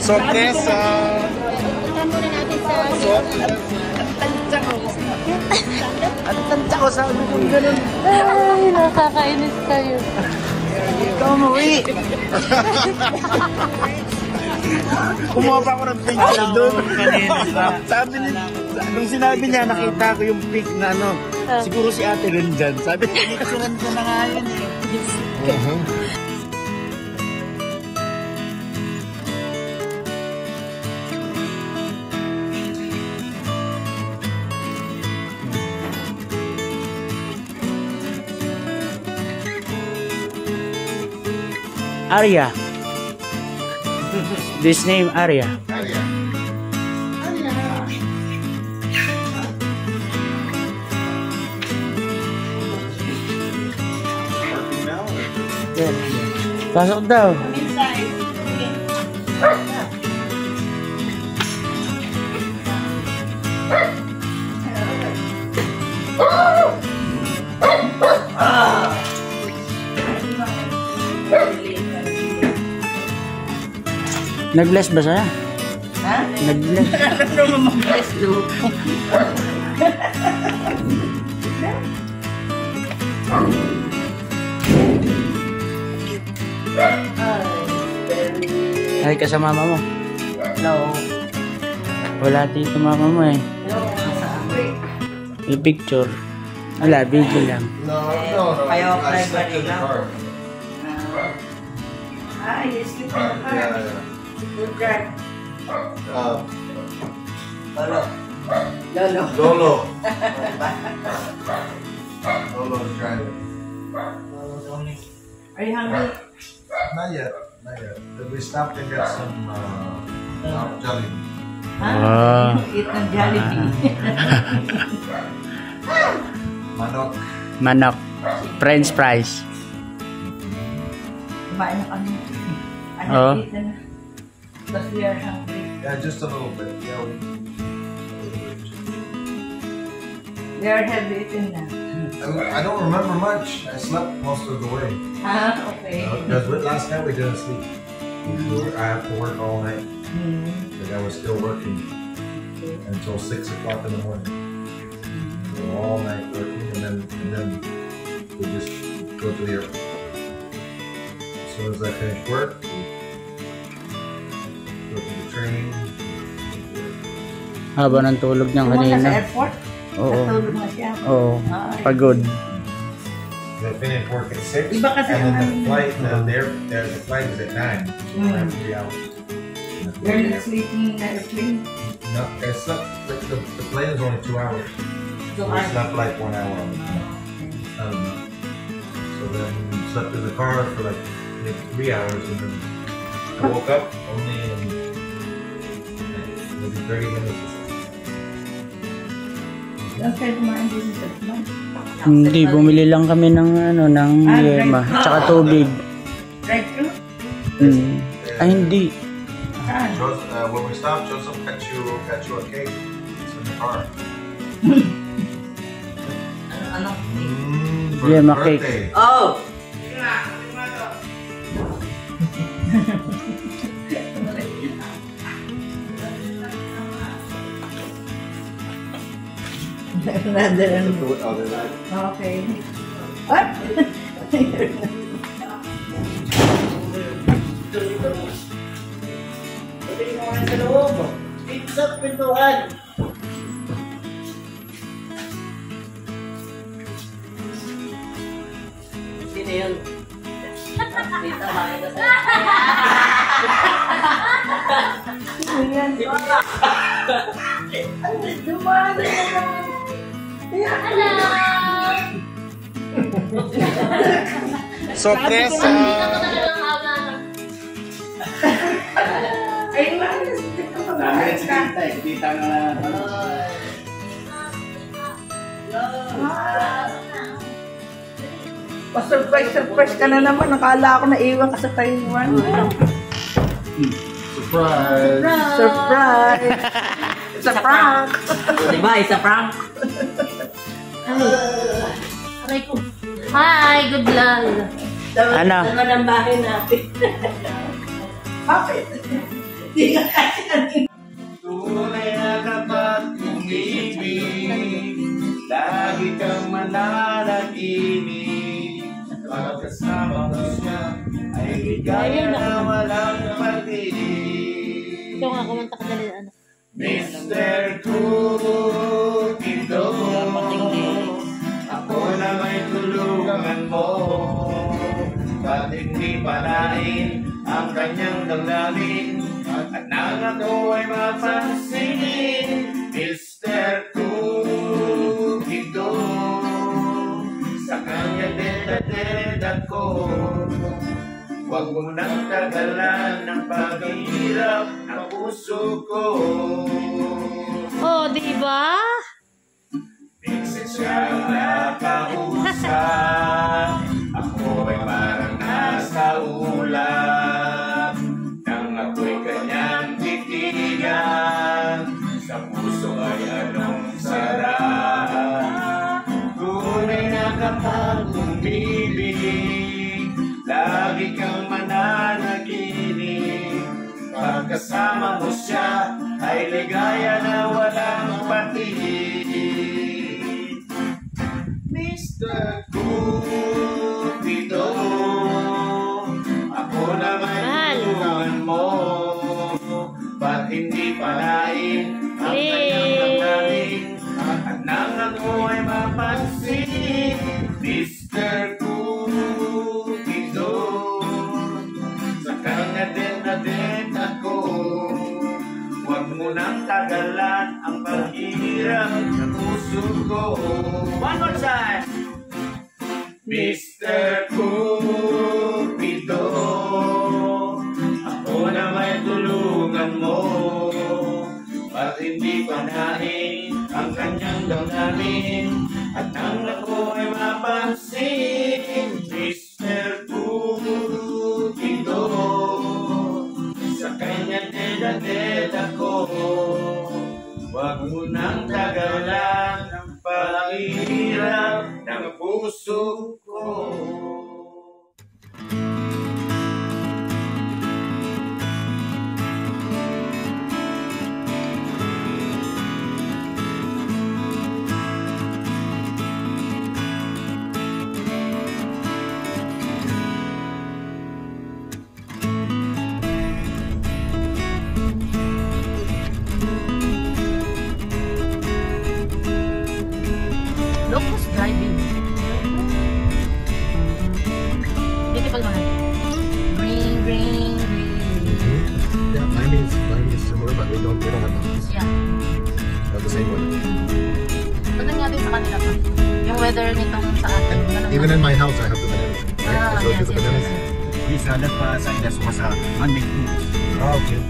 Sorpresa! Punta muna natin sa... Ang tansya ko sa kung ganun. Ay, nakakainis kayo. Ikaw umuwi! Kumuha pa ako ng picture doon. Sabi niya, nung sinabi niya, nakita ko yung pic na ano, siguro si ate rin dyan. Sabi niya, kasuran ko na nga yun eh. Arya. This name Arya. Pasok daw. Nag-bless ba siya? Ha? Nag-bless. Ano mo mag-bless do? Ay, ka sa mama mo? No. Wala dito mama mo eh. May picture. Wala, video lang. No. Kayo, I private slept in the lang. car. You sleep in the car. Good drive. Lolo. Lolo. Lolo's driving. Are you hungry? Not yet. But we stopped and got some jelly. Wow. Eat ng Jollibee. Manok. Manok. French fries. Kumain na kami. Oo. Because we are hungry. Yeah, just a little bit. Yeah. We are heavy eating na. I don't remember much. I slept most of the way. Okay. Because last night we didn't sleep. I have to work all night. Because I was still working until 6 o'clock in the morning. So all night working, and then we just go to the airport. As soon as I finish work, we go to the training. Haba ng tulog niyang Pumunta sa kanina. airport? Oo. Natulog na siya? Oo. Pagod. They finish work at 6, Iba kasi and then ang- the flight is at 9. So I have 3 hours. You're not sleeping in the airplane? No, it's not. The plane is only 2 hours. So we slept like 1 hour. So then slept in the car for like maybe 3 hours, and then I woke up only in maybe 30 minutes. Ang kayo kumain din sa man? Hindi, bumili lang kami ng ano, ng yema. Tsaka tubig. Drive-thru? Ay, hindi. When we stopped, Joseph got you a cake. It's in the car. Ano? For Yeah, his my cake. birthday. Oh! Another Okay. What? Sa loob. Pizza pintuan. Sino yun? Pizza makita sa Sorpresa! Ay, malas. Kita na. Pa-surprise ka na naman. Nakala ko na iwan ka sa Taiwan. Surprise! Surprise! It's a prank! Diba? It's a prank. Aray ko. Hi, good luck. Ano? Naman ang bahay natin. Bakit? Tunay na kapag umibig, lagi kang mananaginig. Pagkasama mo siya, ay ligaya na walang pag-ibig. Ito nga, kumanta ka dali, ano. Mr. Cupido, ako na may tulungan mo. Ba't hindi palain ang kanyang damdamin at nang ako ay mapansin? Mr. Cupido, sa kanya din ako. Huwag mo nang tagalan ng paghihirap ng puso ko. Oh, di ba? Minsan siyang nakausap, ako ay parang nasa ulap. Nang ako'y kanyang titigan, sa puso ay anong sarap. Tunay na kapag umibig, lagi kang mananaginig. Pagkasama mo siya, ay ligaya na walang patigil. Mr. Cupido, ako na may tulungan mo. Ba't hindi palain ang kanyang damdamin at nang ako ay mapansin? Mr. Cupido, sa kanya din ako. Huwag mo nang tagalan ang paghihirap ng puso ko. One more time! Mr. Cupido, ako na may tulungan mo. Ba't hindi panahin ang kanyang damdamin at nang ako ay mapansin? Mr. Cupido, sa kanya din ako. Huwag mo nang tagalan ang paghihirap ng puso ko. Look who's driving. Beautiful man. Green, green, green. Yeah, mine is similar, but we don't have mountains. Yeah. Not the same one. Tanong natin sa kanila pa. Yung weather nitong sa atin. And even in my house, I have the banana. Right? I showed you the bananas. These other side as was a man-made foods. Oh, okay.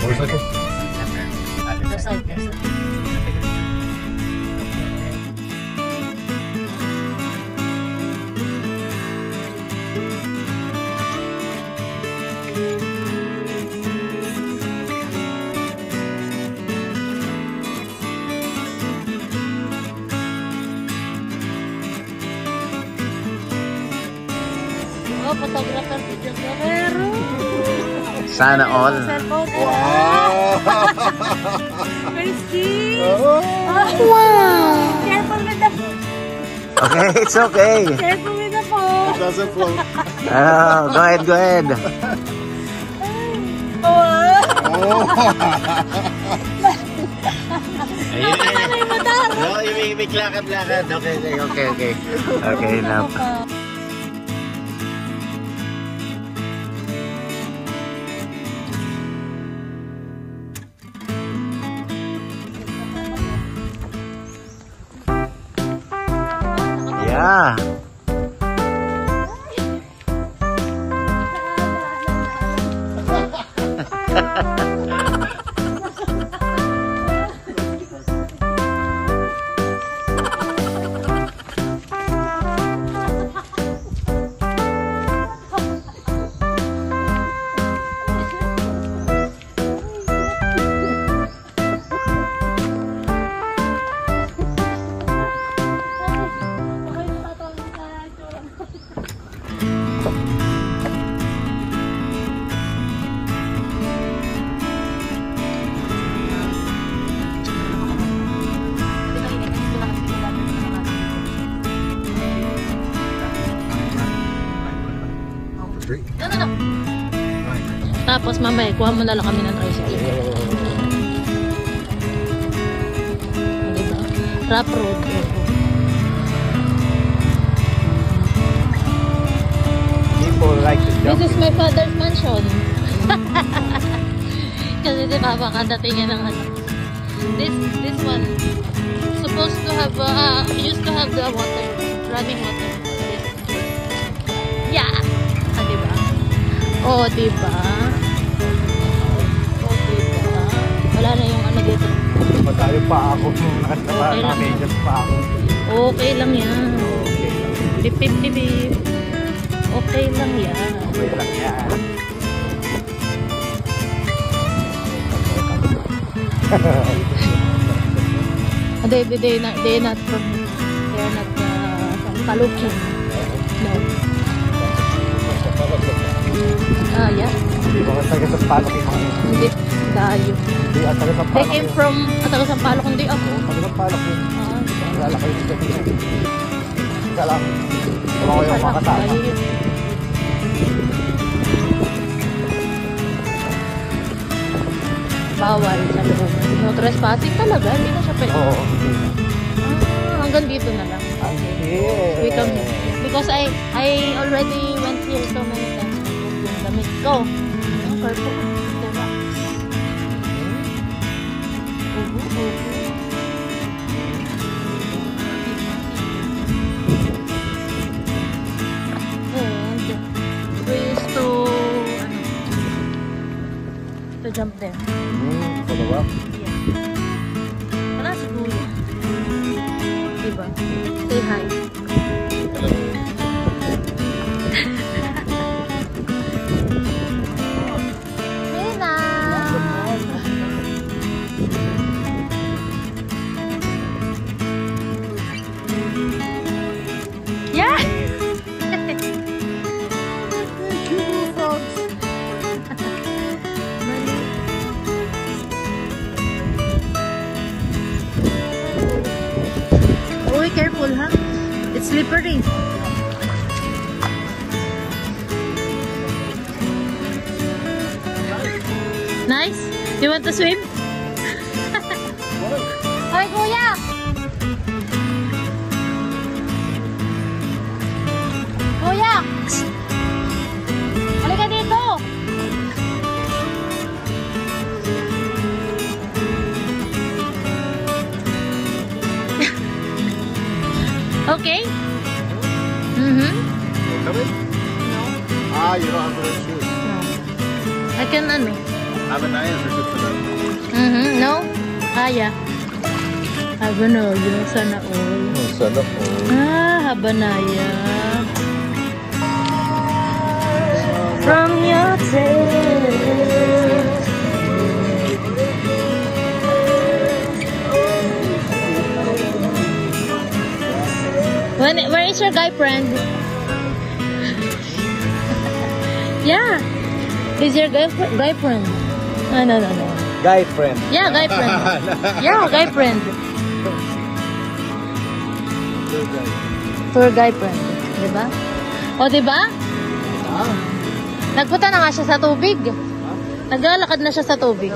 Motorcycle? Other side, other side. Oh, photographer, videographer. Sana all. Cellphone. Wow! Mercy. Oh. Wow. Careful with the Okay, it's okay. careful with the phone. It doesn't float. Oh, go ahead, go ahead. Oh! No, may lakad-lakad. Okay. Okay, enough. Yeah. No. Tapos mamaya, kuha mo na lang kami ng tricycle. Diba? Rough road. People like to jump. This is my father's mansion. Kasi di ba baka datingin ng ano. This one supposed to have used to have the water, running water. Yeah. Diba? Oh, diba? Oh, diba? Wala na yung ano dito. Matayo pa ako. Okay lang. Nakamedyas pa ako. Okay lang yan. Okay lang. Pip, pip, pip, pip. Okay lang yan. Okay lang yan. They not from, they are not Palukin. No. Yeah. Hindi ba taga sa palok yung mga yun? Hindi. Dayo. Hindi, taga sa They palok came yun. from, taga Sampaloc, hindi ako. Taga sa palok yun. Wala kayo sa dito. Isa lang. Tama ko yung mga kasama. Bawal sa loob. No trespassing talaga. Hindi na siya pwede. Oo. Hanggang dito na lang. We come here. Because I already went here so many times. Yung damit ko. Yung purple. Diba? And we used to jump there. Ito ba? Yeah. Wala siguro. Diba? Say hi. Nina! Yeah! Oh, careful, huh? It's slippery. Nice? You want to swim? Hoy, kuya! Kuya! Halika dito! Okay? Mm-hmm. Coming? No. Ah, you don't have to wear shoes. No. I can ano? Habanayas are good for them. Mm-hmm. No? Kaya. Habanaya. Sana all. Oh, sana all. Habanaya. From your taste. Where is your guy friend? Yeah. He's your guy friend. No. Guy friend. Yeah, guy friend. Yeah, guy friend. Tour guy friend. Diba? O, diba? Nagpunta na nga siya sa tubig. Naglalakad na siya sa tubig.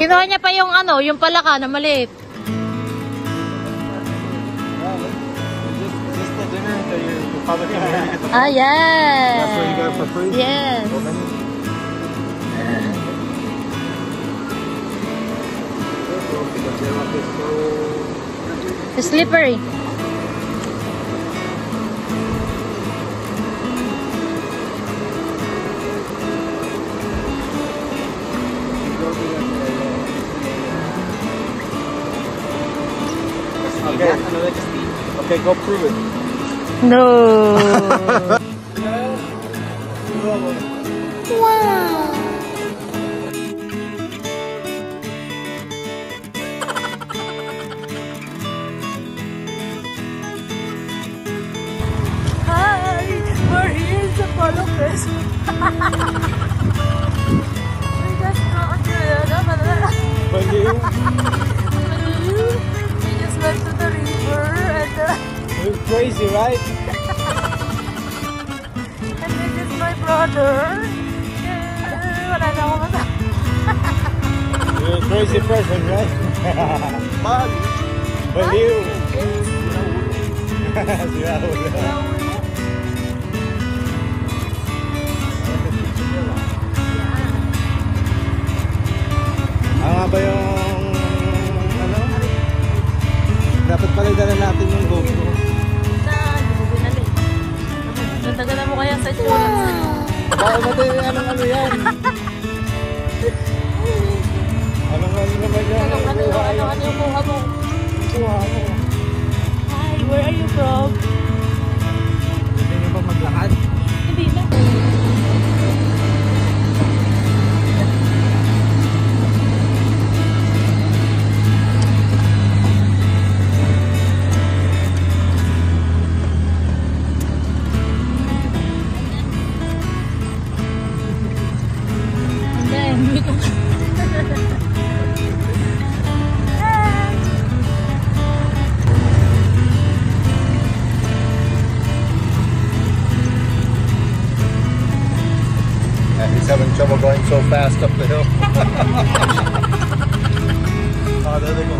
Kinuha niya pa yung ano, yung palaka na maliit. Ah, yes. That's where you got it for free? Yes. It's slippery. Okay, go prove it. No. Wow. Hi! We're here in the Polo Fest. We just got to we just went to the river and You're crazy, right? this is my brother. brother. Wala na ako masama. You're a crazy person, right? Baliw. Nga ba yung ano? Dapat pala dala natin yung GoPro. Hindi ko binali. Natagalan mo kaya sa insurance. Baka natin ano yan? Ano naman yan? Ano yung kuha mo? Kuha mo. Hi, where are you from? Hindi nyo ba maglakad? Hindi na. Hindi ko. He's having trouble going so fast up the hill. Oh, there they go.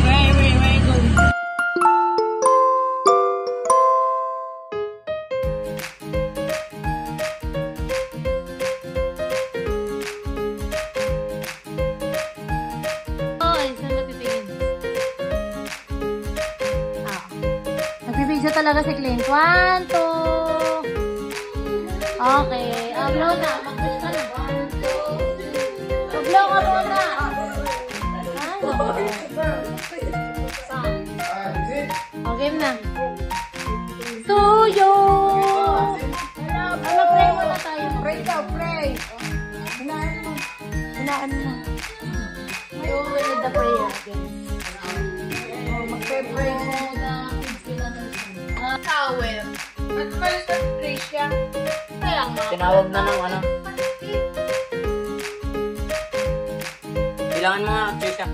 Where go? Nagbibidyo talaga si Clint. 1, 2. Okay. Blow na. Mag-push ka na. 1, 2. Mag-blow ka muna. Okay na. To you. Pray muna tayo. Pray daw, pray. Hinaan mo. Hinaan mo. You will need the prayer again. Magpe-pray mo. Towel. Ba't malis na pray siya? Kaya nga. Tinawag na ng ano. Bilangan mo nga, Trisha.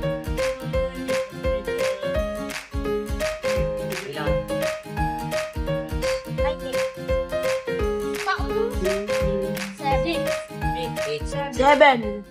Bilangan. 7.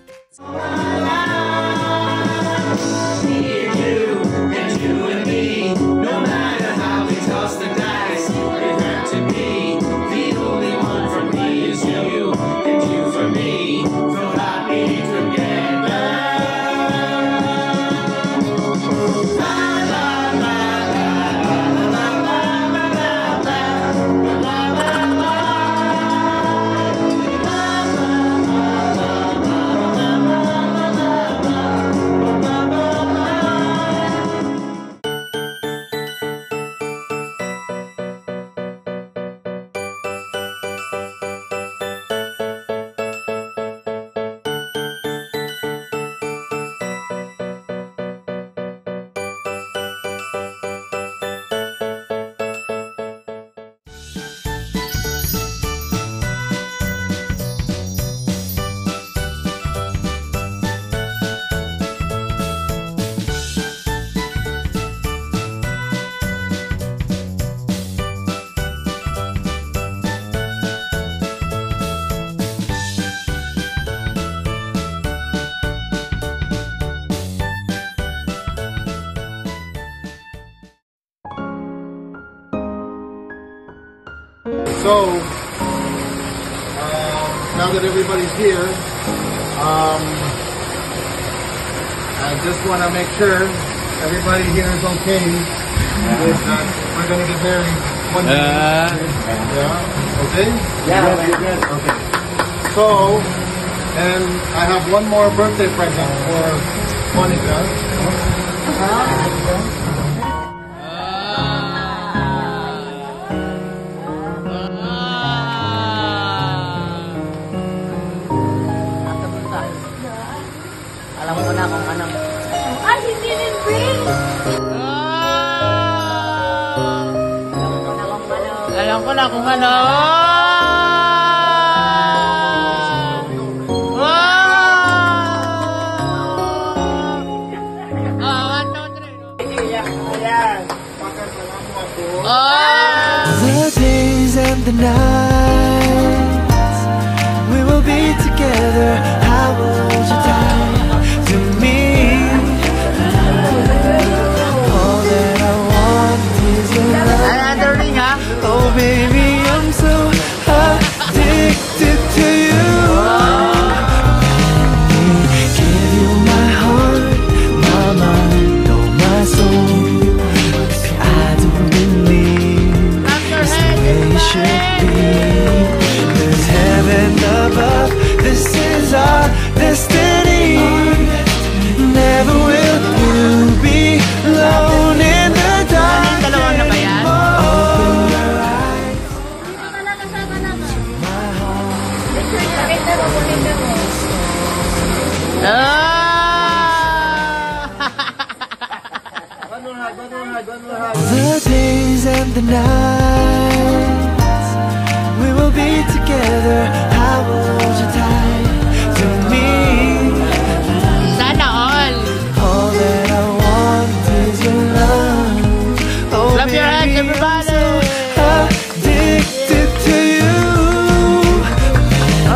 So, now that everybody's here, I just want to make sure everybody here is okay with that we're going to get married one day. Yeah? Okay? Yeah. Okay. So, and I have one more birthday present for Monica. Alam ko na kung ano. Ay, hindi rin bring! Alam ko na kung ano. Oh! The days and the nights we will be together. I will hold you tight to me. All that I want is your love. Oh baby, I'm so addicted to you. Give you my heart, my mind, oh my soul. I don't believe it's the way it should be. There's heaven above, this is our destiny. Never will you be alone in the dark. Open your eyes, my heart. The days and the nights we will be together. I will hold you tight to me. Sana all. All that I want is your love. Oh, Clap your hands, baby, everybody. I'm so addicted to you.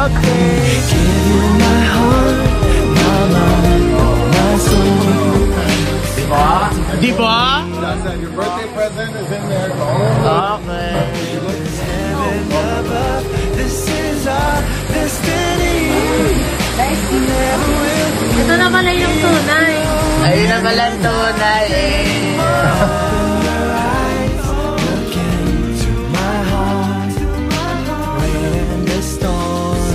Okay. Give you my heart, my mind, my soul. Di ba? Your birthday present is in there. Okay. Heaven above, this is our destiny. Never will Ito na pala yung tunay. Ayun na pala yung tunay. look into my heart. When the storms,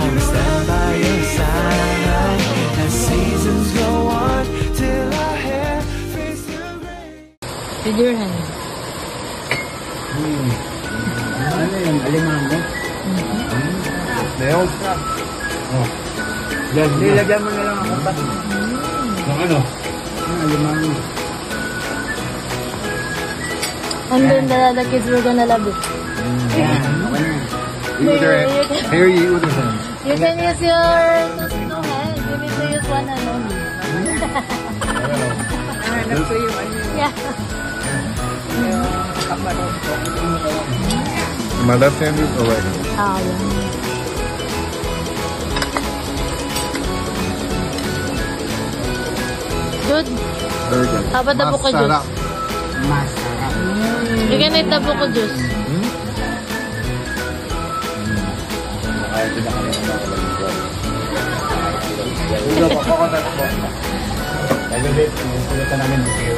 I will stand by your side. As seasons go on till our hair fades to gray. With your hands. Ano yung alimango? Nails? Nilagyan mo na lang ako pa. Ng ano? Ang alimango. And then the kids were gonna love it. Yan. You with your hand. Here you eat with your hand. You can use your two hands. You need to use one and only. Yeah. My left hand or right hand? Ah, yan. Good. Very good. How about the buko juice? Masarap. You can eat the buko juice. Coconut po. Pagdalit, pulutan namin dito.